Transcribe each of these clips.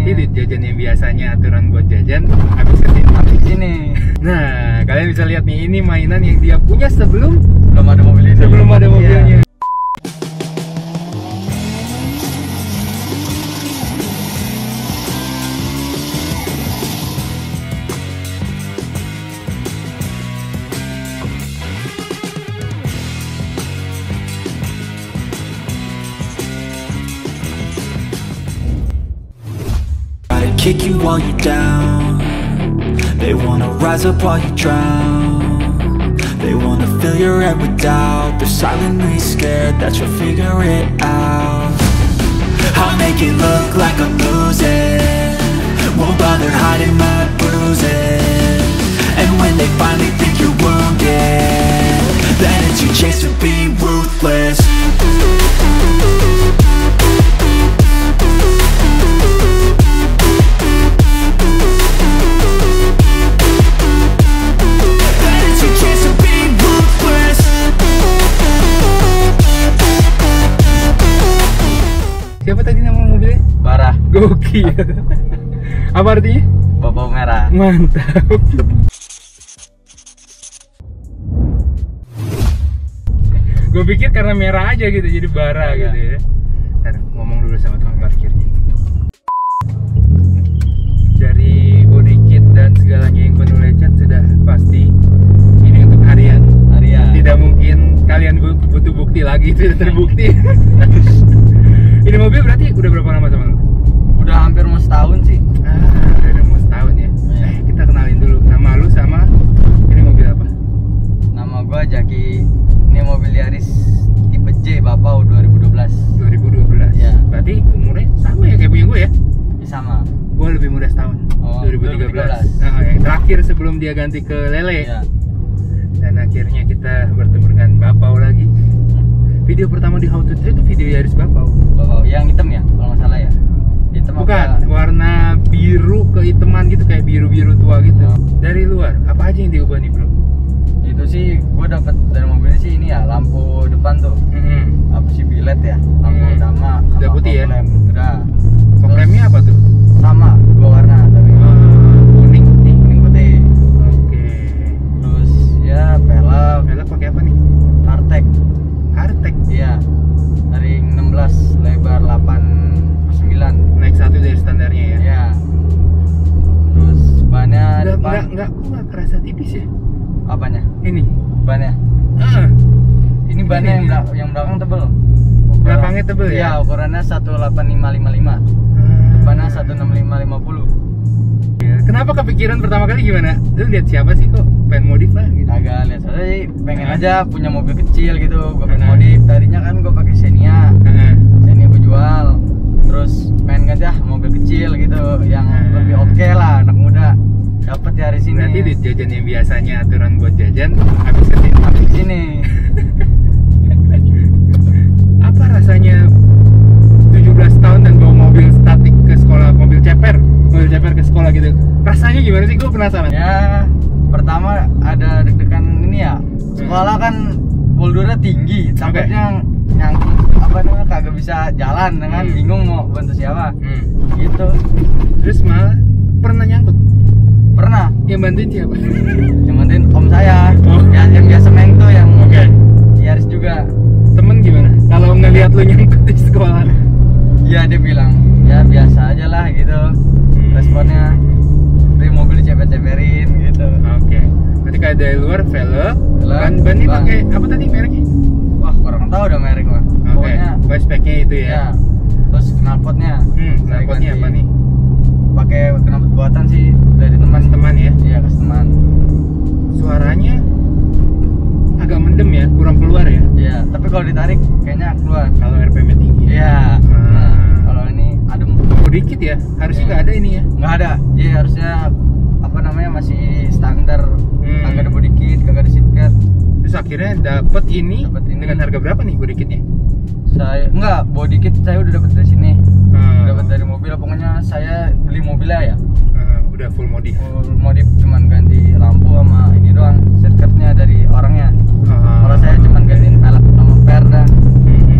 Duit jajan yang biasanya aturan buat jajan habis kesini. Nah, kalian bisa lihat nih, ini mainan yang dia punya sebelum ada mobil ini. Sebelum ada mobilnya. Kick you while you're down. They wanna rise up while you drown. They wanna fill your head with doubt. They're silently scared that you'll figure it out. I'll make it look like I'm losing. Won't bother hiding my bruises. And when they finally think you're wounded, then it's your chance to be ruthless. Siapa tadi nama mobilnya? Barah. Gokil. Apa artinya? Bawang merah. Mantap. Gue pikir karena merah aja gitu, jadi bara gitu ya. Ntar ngomong dulu sama tukang parkirnya. Dari body kit dan segalanya yang penuh lecet sudah pasti ini untuk harian. Tidak mungkin kalian butuh bukti lagi, itu terbukti. Ini mobil berarti udah berapa lama sama lu? Udah hampir mau setahun sih. Udah mau setahun ya. Kita kenalin dulu nama lu sama ini mobil apa? Nama gua Jaki. Ini mobil Yaris tipe J Bapau 2012. 2012. Ya. Berarti umurnya sama ya kayak punya gue ya? Sama. Gue lebih muda setahun. 2013. Nah, yang terakhir sebelum dia ganti ke Lele. Ya. Dan akhirnya kita bertemu dengan Bapau lagi. Video pertama di How to Trade itu video Yaris Bapau. Yang hitam ya, kalau nggak salah ya. Hitam. Bukan, apa? warna biru kehitaman gitu, kayak biru-biru tua gitu. Dari luar, apa aja yang diubah nih bro? Itu sih, gue dapet dari mobilnya sih ini ya, lampu depan tuh. Apa sih, bilet ya, lampu utama. Udah putih ya? Udah. Kok remnya apa tuh? Sama, dua warna tapi. Kuning putih. Kuning putih. Oke. Terus ya pelek. Pelek pakai apa nih? Artek. Artek. Iya. Ring 16, lebar 8/9. Naik satu dari standarnya ya. Iya. Terus bannya depan. Enggak kerasa tipis ya? Apanya? Ini. Bannya. Ini bannya yang belakang tebel. Belakangnya tebel ya? Iya, ukurannya 18555. Depannya 16550. Kenapa kepikiran pertama kali gimana? Lu lihat siapa sih kok pengen modif lah gitu? Agak lihat saja sih, pengen aja punya mobil kecil gitu, gue pengen modif. Tadinya kan gue pakai Xenia, Xenia gue jual. Terus pengen aja mobil kecil gitu, yang lebih oke lah, anak muda. Dapat di hari sini. Berarti duit jajan yang biasanya aturan buat jajan habis kesini. Apa rasanya 17 tahun dan bawa mobil statik ke sekolah, mobil ceper ke sekolah gitu? Rasanya gimana sih? Gue penasaran. Ya, pertama ada deg-degan ini ya. Sekolah kan bouldernya tinggi, takutnya nyangkut apa namanya, kagak bisa jalan dengan bingung mau bantu siapa. Gitu. Terus malah pernah nyangkut? Pernah. Yang bantuin siapa? Yang bantuin om saya. Yang biasa main tuh yang Yaris juga. Temen gimana? Kalau ngelihat lu nyangkut di sekolah? Iya, dia bilang ya biasa aja lah gitu. Responnya dari mobil dicepet-ceperin gitu. Oke. Berarti kayak dari luar velg, ban ini pakai apa tadi mereknya? Wah, kurang tahu udah merek mah. Pokoknya speknya itu ya. Ya. Terus knalpotnya. Knalpotnya apa nih? Pakai knalpot buatan sih dari teman-teman ya. Iya, teman. Suaranya agak mendem ya, kurang keluar ya. Iya, tapi kalau ditarik kayaknya keluar. Kalau RPM tinggi. Iya. Kalau ini adem. Dikit ya, harusnya nggak ada ini ya. Nggak ada, jadi harusnya apa namanya masih standar. Kagak ada body kit, kagak ada seat cat. Terus akhirnya dapet ini dengan harga berapa nih body kitnya? Saya enggak, body kit saya udah dapet dari sini. Dapat dari mobil, pokoknya saya beli mobilnya ya. Udah full modif. Full modif, cuman ganti lampu sama ini doang, sirkuitnya dari orangnya. Kalau saya cuman gantiin velg sama per dan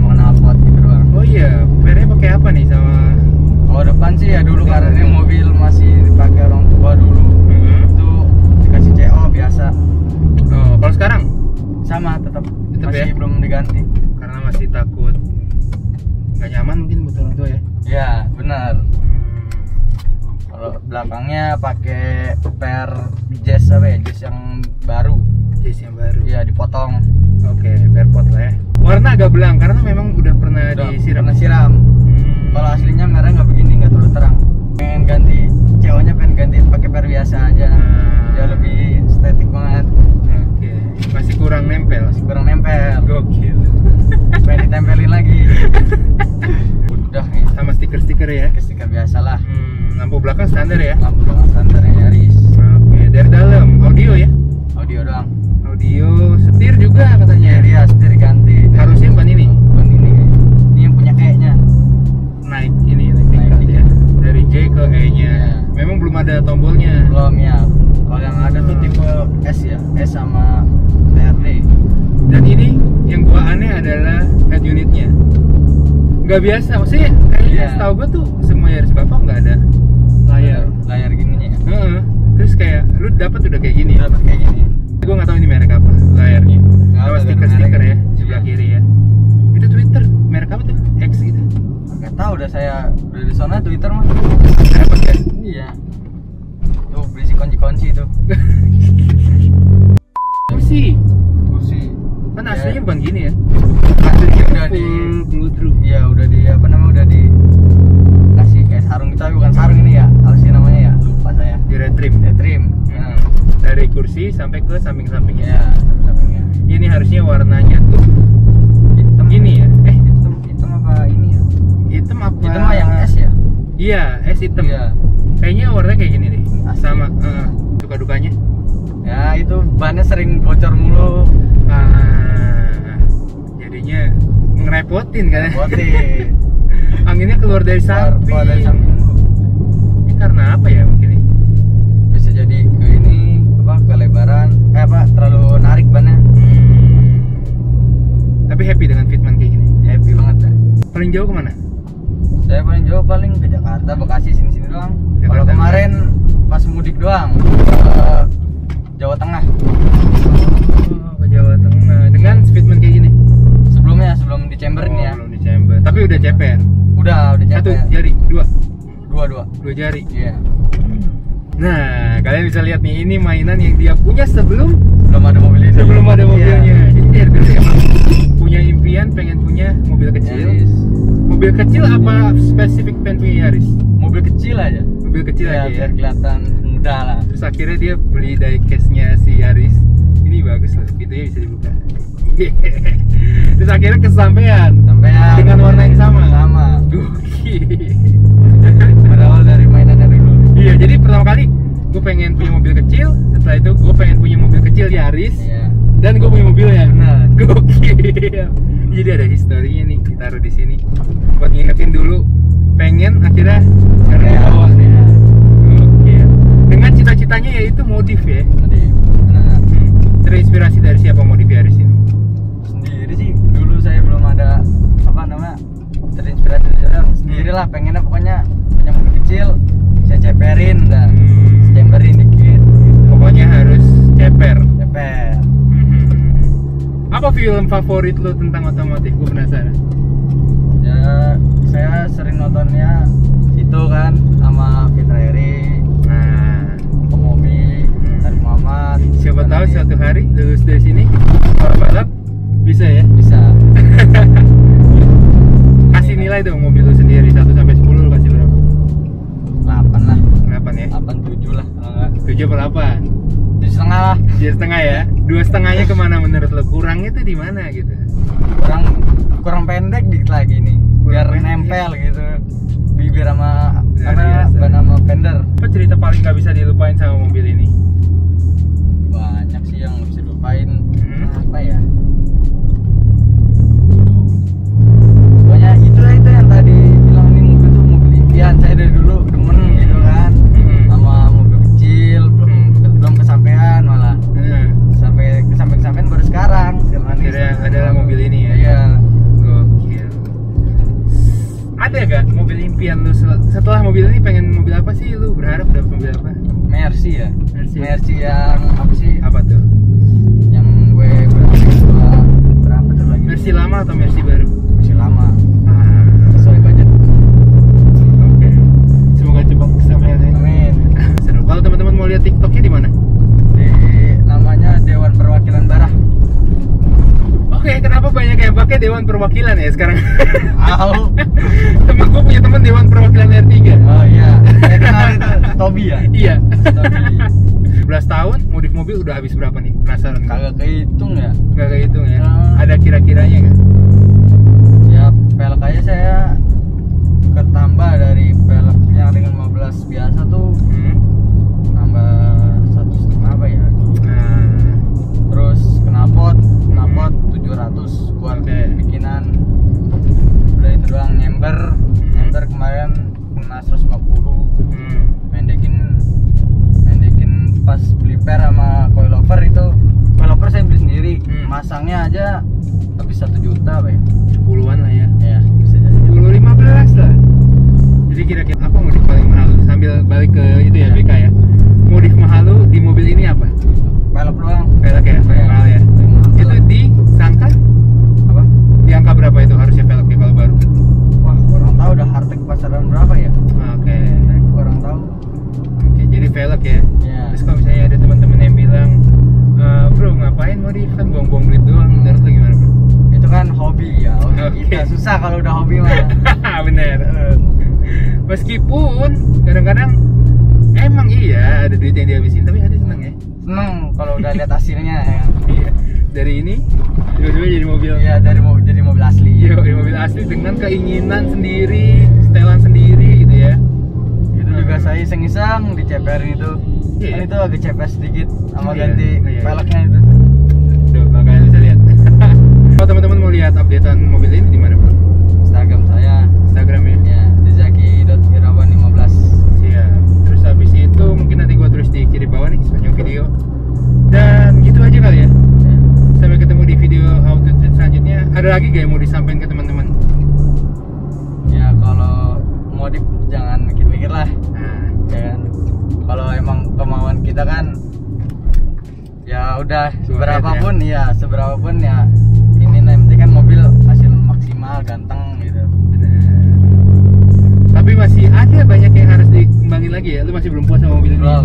knalpot gitu doang. Oh iya, pernya pakai apa nih sama? Kalau depan sih ya dulu karena belakangnya pakai per jazz apa ya, jazz yang baru. Jazz yang baru. Iya, dipotong. Oke, perpot lah ya. Warna agak belang karena memang udah pernah disiram. Pernah siram. Kalau aslinya merah nggak begini, nggak terlalu terang. Pengen ganti, ceweknya pengen ganti pakai per biasa aja. Ya lebih estetik banget. Oke, masih kurang nempel. Masih kurang nempel. Gokil. Pengen ditempelin lagi. Udah nih, Sama stiker-stiker ya. stiker biasa lah. Lampu belakang standar ya. Lampu belakang standarnya Yaris. Oke, dari dalam audio ya. Audio doang. Audio setir juga katanya. Iya, setir ganti. Harusnya bukan ini. Bukan ini. Ini yang punya E-nya. Naik ini naik ya. Dari J ke E-nya. Iya. Memang belum ada tombolnya. Belum ya. Kalau yang ada tuh tipe S ya, S sama TRD. Dan ini yang gua aneh adalah head unitnya. Nggak biasa, maksudnya kayaknya Iya. setahu gua tuh semua Yaris Bapak nggak ada layar. Layar gininya ya. Heeh. Terus kayak lu dapat udah kayak gini. Dapat kayak gini. Gua nggak tahu ini merek apa layarnya. Nggak Sama tahu, stiker-stiker merek. ya di sebelah Iya. kiri ya. Itu Twitter merek apa tuh? X gitu. Nggak tahu udah saya dari sana Twitter mah. Dapat ya? Iya. Tuh berisi kunci-kunci itu. Kursi. Kursi. Kan Ya. aslinya bukan gini ya. Aslinya udah di Full Bluetooth. iya udah di apa namanya udah di kasih kayak sarung gitu, tapi bukan sarung ini ya. Apa sih namanya ya? Lupa saya. Di retrim. Ya trim. Nah, Dari kursi sampai ke samping-sampingnya. ya samping-sampingnya. Ini harusnya warnanya tuh Hitam. gini ya. Hitam apa ini ya? Hitam apa? Hitam mah yang S ya? Iya, es hitam. Iya. Kayaknya warnanya kayak gini deh. Asli. Sama suka-dukanya. Ya itu bannya sering bocor mulu. Jadinya ngerepotin kan ya. Botin. Anginnya keluar dari samping. Keluar dari samping mulu. Ini karena apa ya mungkin ya? Bisa jadi ke ini apa kelebaran terlalu narik bannya. Tapi happy dengan fitment kayak gini. Happy banget ya. Paling jauh kemana? Saya paling jauh paling ke Jakarta, Bekasi, sini-sini doang. Jakarta. Kalau kemarin pas mudik doang ke Jawa Tengah. Oh, ke Jawa Tengah. Dengan fitment kayak gini. Sebelumnya sebelum di chamberin ya. Belum di chamber. Tapi udah ceper. Udah Satu ceper. jari, dua Dua jari. Iya. Nah, kalian bisa lihat nih, ini mainan yang dia punya sebelum Belum ada mobil ini. sebelum ada mobilnya. Iya. Jadi dari dulu emang punya impian pengen punya mobil kecil. Yaris. Mobil kecil apa spesifik pengen punya Yaris? Mobil kecil aja. Mobil kecil Ya, aja ya. biar kelihatan muda lah. Terus akhirnya dia beli diecast-nya si Yaris. Ini bagus loh, pintunya bisa dibuka. Terus akhirnya kesampaian Sampai dengan warna yang sama. Sama. Gokil. Berawal dari mainannya dulu. Iya, jadi pertama kali gue pengen punya mobil kecil, setelah itu gue pengen punya mobil kecil Yaris, Iya. dan gue punya mobilnya. Benar. Gokil. Jadi ada historinya nih, ditaruh di sini buat ngingetin dulu pengen, akhirnya sekarang Iya. dibawa nih. Iya. Gokil. Dengan cita-citanya yaitu modif ya. Tadi. Nah, Terinspirasi dari siapa modif Yaris ini? sendiri sih dulu saya belum ada apa namanya terinspirasi dari orang sendiri lah, pengennya pokoknya punya mobil kecil bisa ceperin dah, ceperin dikit Pokoknya harus ceper. ceper. Apa film favorit lo tentang otomotif? Gue penasaran. Ya saya sering nontonnya itu kan sama Fitra Eri, Nah, Momi, Tarik Muhammad. siapa tahu Nanti suatu hari lulus dari sini kalau balap bisa ya. bisa. Kasih nilai dong mobil lu sendiri 1 sampai 10 lu kasih berapa? 8 lah, 8 ya. 8 7 lah kalau enggak 7 per 8. 7,5 lah. 7,5 ya. 2,5-nya kemana menurut lo? Kurangnya tuh di mana gitu? kurang pendek dikit lagi nih biar Kurang pendek. nempel gitu bibir sama Luar apa biasa. ban sama fender. Apa cerita paling gak bisa dilupain sama mobil ini? Banyak sih yang bisa dilupain. Apa ya, pokoknya itu yang tadi bilang ini mobil tuh mobil impian saya dari dulu demen gitu kan, sama mobil kecil belum kesampaian, malah sampai kesampaian baru sekarang Akhirnya adalah mobil ini ya. Iya. Gokil. Ada gak mobil impian lu setelah mobil ini pengen mobil apa sih lu berharap dapat mobil apa? Mercy ya. Mercy. Mercy yang apa sih? Apa tuh? Yang berapa tuh lagi? Mercy lama atau Mercy baru? Mercy lama. Ah, Sesuai budget. oke. Semoga cepat kesampaian ya. Amin. perwakilan ya sekarang. Au. Temen gue punya temen dewan perwakilan R3. Oh iya, saya kenal itu Tobi ya. Iya. Tobi. 11 tahun modif mobil udah habis berapa nih? Penasaran. Kagak kehitung ya. Gak kehitung ya. Ada kira-kiranya nggak? Ya pelek aja saya ketambah dari pelek yang dengan 15 biasa tuh nambah 1,5 apa ya. Terus knalpot 700 buat bikinan. Udah itu doang. Nyember kemarin kena 150. mendekin pas beli per sama coilover itu. Coilover saya beli sendiri. Masangnya aja habis 1 juta Pak. 10-an lah ya. Ya bisa jadi 10-15 lah. Jadi kira-kira apa modif paling mahal lu? Sambil balik ke itu ya, BK ya. Modif mahal lu di mobil ini apa? pelek doang. Pelek ya, paling mahal ya. Itu disangka Apa? di angka berapa itu harusnya peleknya kalau baru? Wah, kurang tahu udah hartek pasaran berapa ya? Oke. Kurang tahu. Oke, jadi velg ya. Ya. Terus kalau misalnya ada teman-teman yang bilang, bro ngapain modif kan buang-buang duit doang, menurut lu gimana bro? Itu kan hobi ya. Hobi Oke. kita susah kalau udah hobi mah. Bener. Meskipun kadang-kadang emang iya ada duit yang dihabisin, tapi hati seneng ya. Seneng kalau udah lihat hasilnya ya. Iya. Dari ini tiba-tiba jadi mobil. Iya, jadi mobil asli. Iya, dari mobil asli dengan keinginan sendiri, setelan sendiri gitu ya. Itu juga saya iseng-iseng di CPR itu. Iya. Kan itu agak CPR sedikit sama Iya. ganti Iya. peleknya itu. Tuh, makanya bisa lihat. Kalau teman-teman mau lihat updatean mobil ini di mana, Bro? Instagram saya. Instagram ya. Ya, dezaki.irawan15. Siap. Terus habis itu mungkin nanti gua terus di kiri bawah nih sepanjang video. Dan gitu aja kali ya. Ya. Sampai ketemu di video how to treat selanjutnya. Ada lagi gak yang mau disampaikan ke teman-teman? Ya kalau modif jangan mikir-mikir lah. Nah, Ya kan? Kalau emang kemauan kita kan ya udah seberapapun ya ini nanti kan mobil hasil maksimal ganteng gitu. benar. Tapi masih ada banyak yang harus dikembangin lagi ya. Lu masih belum puas sama mobil ini? Belum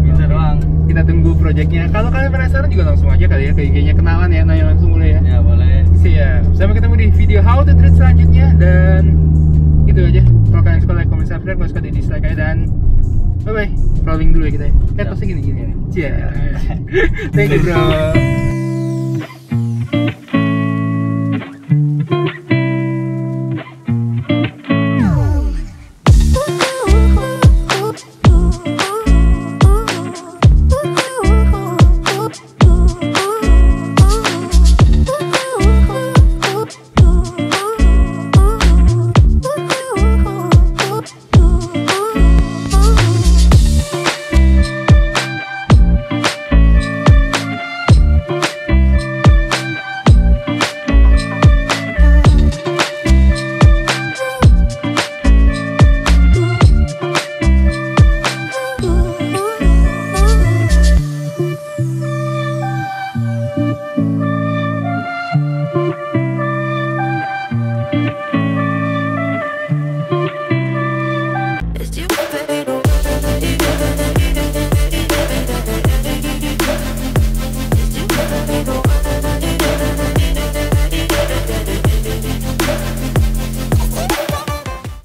gitu Oke. doang. Kita tunggu projectnya. Kalau kalian penasaran juga langsung aja kali ya ke IG-nya, kenalan ya, nanya langsung mulai ya. Ya boleh. Siap. Sampai ketemu di video how to treat selanjutnya dan gitu aja. Kalau kalian suka like, comment, subscribe, kalau suka di dislike aja dan bye bye. Rolling dulu ya kita ya. Siap. Pasti gini. Cia. Thank you bro.